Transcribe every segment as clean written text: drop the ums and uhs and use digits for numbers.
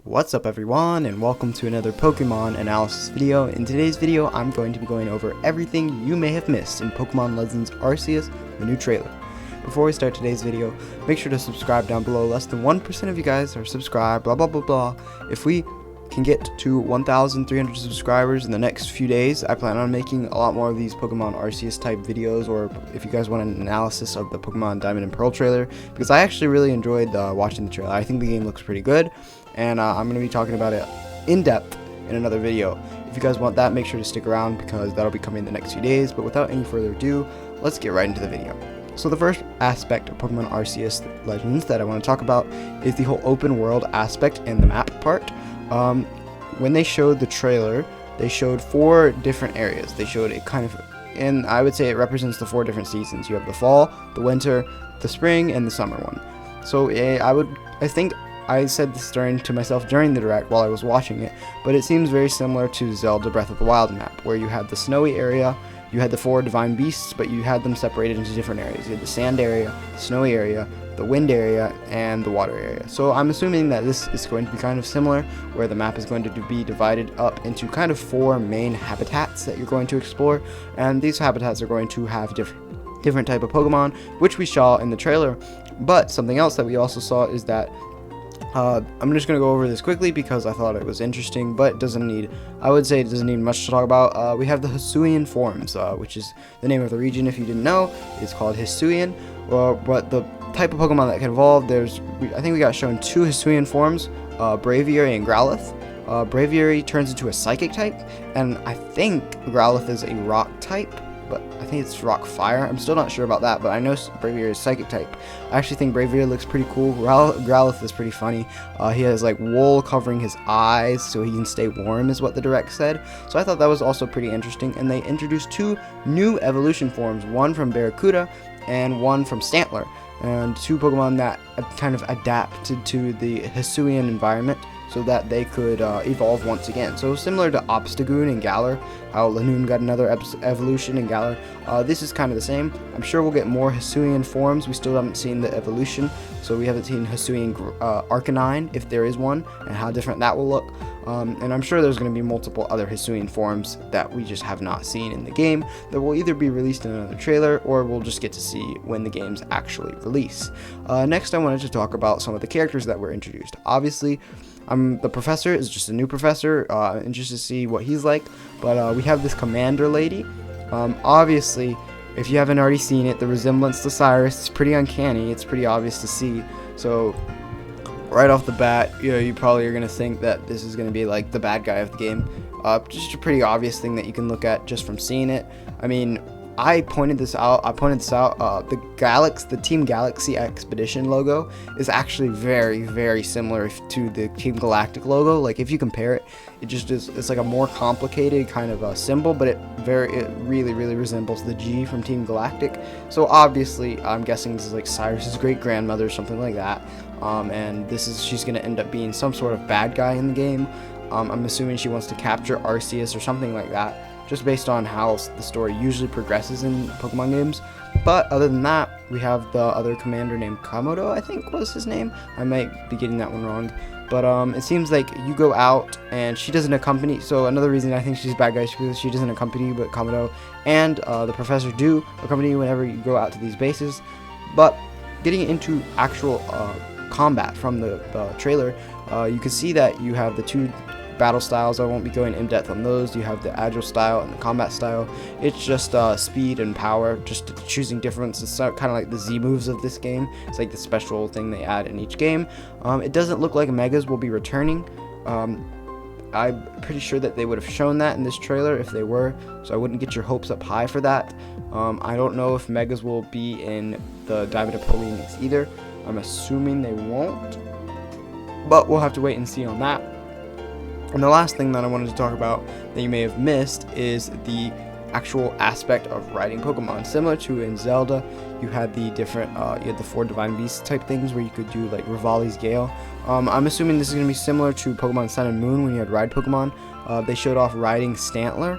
What's up everyone, and welcome to another Pokemon analysis video. In today's video, I'm going to be going over everything you may have missed in Pokemon Legends Arceus, the new trailer. Before we start today's video, make sure to subscribe down below. Less than 1% of you guys are subscribed, blah blah blah blah. If we can get to 1,300 subscribers in the next few days, I plan on making a lot more of these Pokemon Arceus type videos, or if you guys want an analysis of the Pokemon Diamond and Pearl trailer, because I actually really enjoyed watching the trailer. I think the game looks pretty good, and I'm going to be talking about it in depth in another video. If you guys want that, make sure to stick around because that'll be coming in the next few days. But without any further ado, let's get right into the video. So the first aspect of Pokemon Arceus Legends that I want to talk about is the whole open world aspect and the map part. When they showed the trailer, they showed 4 different areas. They showed it kind of, and I would say it represents the 4 different seasons. You have the fall, the winter, the spring, and the summer one. So I think I said this to myself during the direct while I was watching it, but it seems very similar to Zelda Breath of the Wild map, where you had the snowy area, you had the 4 divine beasts, but you had them separated into different areas. You had the sand area, the snowy area, the wind area, and the water area. So I'm assuming that this is going to be kind of similar, where the map is going to be divided up into kind of 4 main habitats that you're going to explore, and these habitats are going to have different type of Pokemon, which we saw in the trailer. But something else that we also saw is that I'm just going to go over this quickly because I thought it was interesting, but I would say it doesn't need much to talk about. We have the Hisuian forms, which is the name of the region. If you didn't know, it's called Hisuian. But the type of Pokemon that can evolve, I think we got shown 2 Hisuian forms, Braviary and Growlithe. Braviary turns into a psychic type, and I think Growlithe is a rock type, but I think it's rock fire. I'm still not sure about that, but I know Braviary is psychic type. I actually think Braviary looks pretty cool. Growlithe is pretty funny. He has like wool covering his eyes so he can stay warm, is what the direct said. So I thought that was also pretty interesting. And they introduced 2 new evolution forms, one from Barracuda and one from Stantler, and 2 Pokemon that kind of adapted to the Hisuian environment so that they could evolve once again. So similar to Obstagoon and Galar, how Lanoon got another evolution in Galar, this is kind of the same. I'm sure we'll get more Hisuian forms. We still haven't seen the evolution, so we haven't seen Hisuian Arcanine, if there is one, and how different that will look. And I'm sure there's going to be multiple other Hisuian forms that we just have not seen in the game that will either be released in another trailer, or we'll just get to see when the games actually release. Next, I wanted to talk about some of the characters that were introduced. Obviously, the professor is just a new professor, interested to see what he's like, but we have this commander lady. Obviously, if you haven't already seen it, the resemblance to Cyrus is pretty uncanny. It's pretty obvious to see. So right off the bat, you probably are going to think that this is going to be like the bad guy of the game. Just a pretty obvious thing that you can look at just from seeing it. I mean, I pointed this out. The Team Galaxy Expedition logo is actually very, very similar to the Team Galactic logo. Like, if you compare it, it just is. It's like a more complicated kind of a symbol, but it really, really resembles the G from Team Galactic. So obviously, I'm guessing this is like Cyrus's great grandmother or something like that. And she's gonna end up being some sort of bad guy in the game. I'm assuming she wants to capture Arceus or something like that, just based on how the story usually progresses in Pokemon games. But other than that, we have the other commander named Komodo, I think was his name. I might be getting that one wrong. But it seems like you go out and she doesn't accompany. So another reason I think she's a bad guy is because she doesn't accompany you, but Komodo and the professor do accompany you whenever you go out to these bases. But getting into actual combat from the trailer, you can see that you have the 2 battle styles. I won't be going in depth on those. You have the agile style and the combat style. It's just speed and power, just choosing difference. It's kind of like the Z moves of this game. It's like the special thing they add in each game. It doesn't look like Megas will be returning. I'm pretty sure that they would have shown that in this trailer if they were, so I wouldn't get your hopes up high for that. I don't know if Megas will be in the Diamond and Pearl remakes either. I'm assuming they won't, but we'll have to wait and see on that. And the last thing that I wanted to talk about that you may have missed is the actual aspect of riding Pokemon. Similar to in Zelda, you had the different, you had the 4 Divine Beasts type things where you could do like Rivali's Gale. I'm assuming this is going to be similar to Pokemon Sun and Moon when you had Ride Pokemon. They showed off riding Stantler.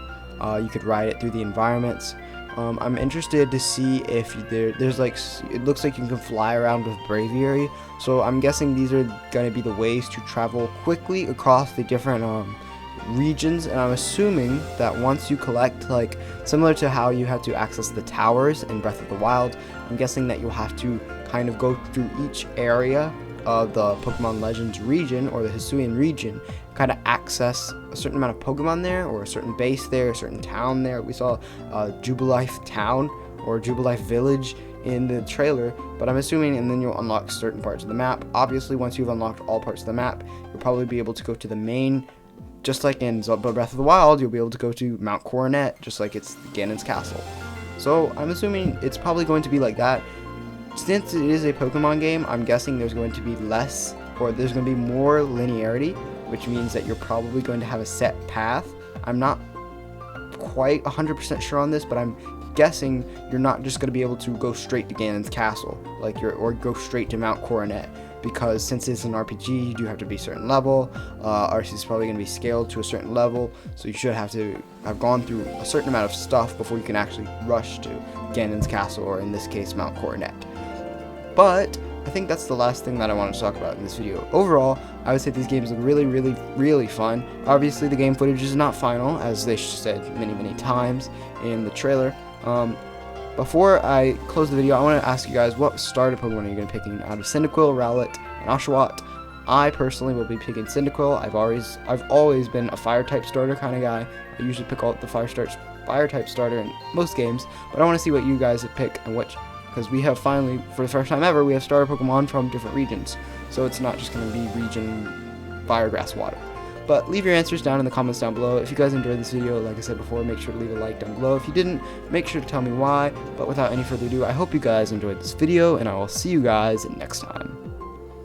You could ride it through the environments. I'm interested to see if there's like, it looks like you can fly around with Braviary, so I'm guessing these are going to be the ways to travel quickly across the different regions. And I'm assuming that once you collect, like similar to how you had to access the towers in Breath of the Wild, I'm guessing that you'll have to kind of go through each area of the Pokemon Legends region, or the Hisuian region, kind of access a certain amount of Pokemon there, or a certain base there, a certain town there. We saw Jubilife Town or Jubilife Village in the trailer, but I'm assuming, and then you'll unlock certain parts of the map. Obviously, once you've unlocked all parts of the map, you'll probably be able to go to the main, just like in Zelda Breath of the Wild, you'll be able to go to Mount Coronet, just like it's Ganon's castle. So I'm assuming it's probably going to be like that. Since it is a Pokemon game, I'm guessing there's going to be less, or there's going to be more linearity, which means that you're probably going to have a set path. I'm not quite 100% sure on this, but I'm guessing you're not just going to be able to go straight to Ganon's castle, or go straight to Mount Coronet, because since it's an RPG, you do have to be a certain level. Arceus is probably going to be scaled to a certain level, so you should have to have gone through a certain amount of stuff before you can actually rush to Ganon's castle, or in this case, Mount Coronet. But I think that's the last thing that I wanted to talk about in this video. Overall, I would say these games look really, really, really fun. Obviously, the game footage is not final, as they said many, many times in the trailer. Before I close the video, I want to ask you guys, what starter Pokemon are you going to be picking out of Cyndaquil, Rowlet, and Oshawott? I personally will be picking Cyndaquil. I've always been a Fire-type starter kind of guy. I usually pick out the Fire-type starter in most games, but I want to see what you guys would pick and which. Because we have finally, for the first time ever, we have starter Pokemon from different regions. So it's not just going to be region fire, grass, water. But leave your answers down in the comments down below. If you guys enjoyed this video, like I said before, make sure to leave a like down below. If you didn't, make sure to tell me why. But without any further ado, I hope you guys enjoyed this video, and I will see you guys next time.